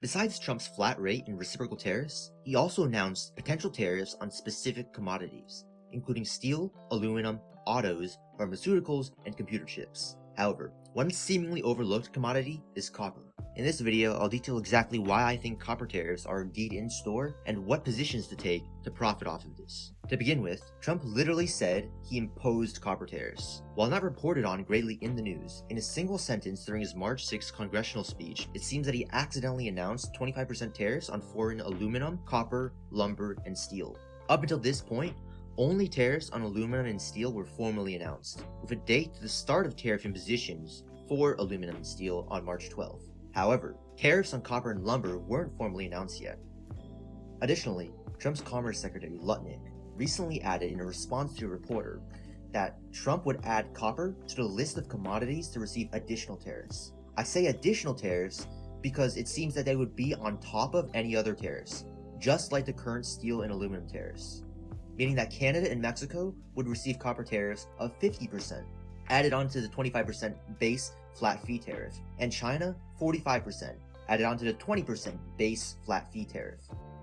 Besides Trump's flat rate and reciprocal tariffs, he also announced potential tariffs on specific commodities, including steel, aluminum, autos, pharmaceuticals, and computer chips. However, one seemingly overlooked commodity is copper. In this video, I'll detail exactly why I think copper tariffs are indeed in store and what positions to take to profit off of this. To begin with, Trump literally said he imposed copper tariffs. While not reported on greatly in the news, in a single sentence during his March 6th congressional speech, it seems that he accidentally announced 25% tariffs on foreign aluminum, copper, lumber, and steel. Up until this point, only tariffs on aluminum and steel were formally announced, with a date to the start of tariff impositions for aluminum and steel on March 12th. However, tariffs on copper and lumber weren't formally announced yet. Additionally, Trump's Commerce Secretary Lutnick recently added in a response to a reporter that Trump would add copper to the list of commodities to receive additional tariffs. I say additional tariffs because it seems that they would be on top of any other tariffs, just like the current steel and aluminum tariffs, meaning that Canada and Mexico would receive copper tariffs of 50%, added onto the 25% base flat fee tariff, and China 45%, added onto the 20% base flat fee tariff,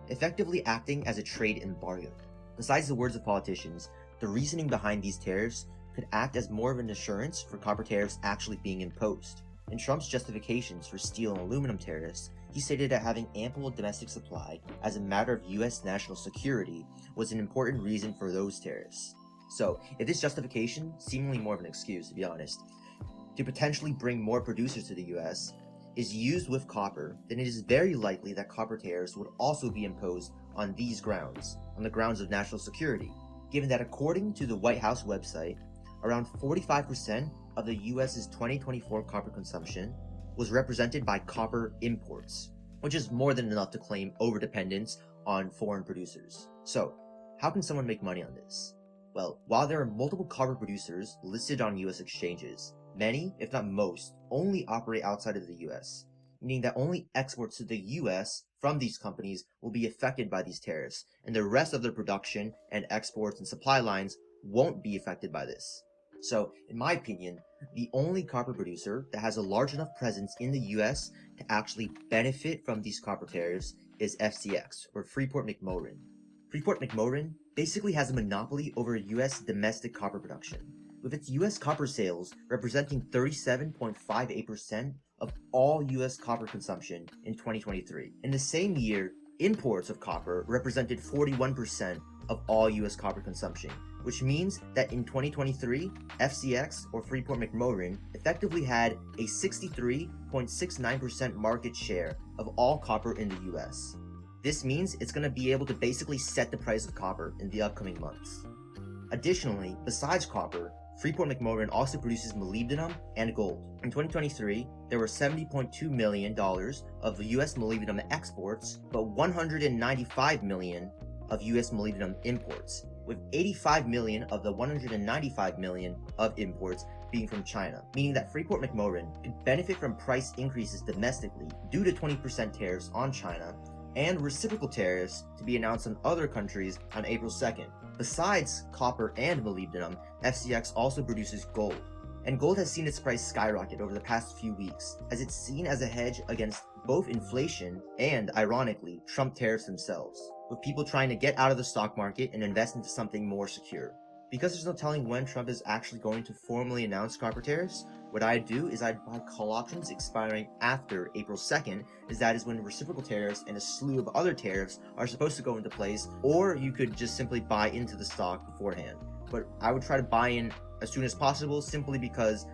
effectively acting as a trade embargo. Besides the words of politicians, the reasoning behind these tariffs could act as more of an assurance for copper tariffs actually being imposed. In Trump's justifications for steel and aluminum tariffs, he stated that having ample domestic supply as a matter of US national security was an important reason for those tariffs. So, if this justification, seemingly more of an excuse to be honest, to potentially bring more producers to the US, is used with copper, then it is very likely that copper tariffs would also be imposed on these grounds, on the grounds of national security, given that according to the White House website, around 45% of the US's 2024 copper consumption was represented by copper imports, which is more than enough to claim overdependence on foreign producers. So, how can someone make money on this? Well, while there are multiple copper producers listed on US exchanges, many, if not most, only operate outside of the US, meaning that only exports to the US from these companies will be affected by these tariffs, and the rest of their production and exports and supply lines won't be affected by this. So, in my opinion, the only copper producer that has a large enough presence in the US to actually benefit from these copper tariffs is FCX, or Freeport-McMoRan. Freeport-McMoRan basically has a monopoly over US domestic copper production, with its US copper sales representing 37.58% of all US copper consumption in 2023. In the same year, imports of copper represented 41% of all US copper consumption, which means that in 2023, FCX or Freeport-McMoRan effectively had a 63.69% market share of all copper in the US. This means it's going to be able to basically set the price of copper in the upcoming months. Additionally, besides copper, Freeport-McMoRan also produces molybdenum and gold. In 2023, there were $70.2 million of US molybdenum exports, but $195 million of US molybdenum imports, with 85 million of the 195 million of imports being from China, meaning that Freeport-McMoRan could benefit from price increases domestically due to 20% tariffs on China and reciprocal tariffs to be announced on other countries on April 2nd. Besides copper and molybdenum, FCX also produces gold, and gold has seen its price skyrocket over the past few weeks, as it's seen as a hedge against both inflation and, ironically, Trump tariffs themselves, with people trying to get out of the stock market and invest into something more secure. Because there's no telling when Trump is actually going to formally announce copper tariffs, what I'd do is I'd buy call options expiring after April 2nd, as that is when reciprocal tariffs and a slew of other tariffs are supposed to go into place, or you could just simply buy into the stock beforehand. But I would try to buy in as soon as possible, simply because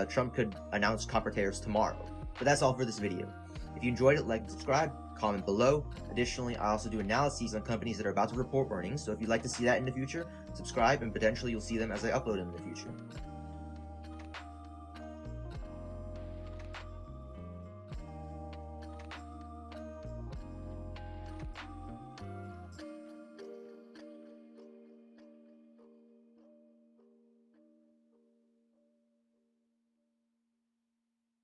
Trump could announce copper tariffs tomorrow. But that's all for this video. If you enjoyed it, like and subscribe, comment below. Additionally, I also do analyses on companies that are about to report earnings, so if you'd like to see that in the future, subscribe and potentially you'll see them as I upload them in the future.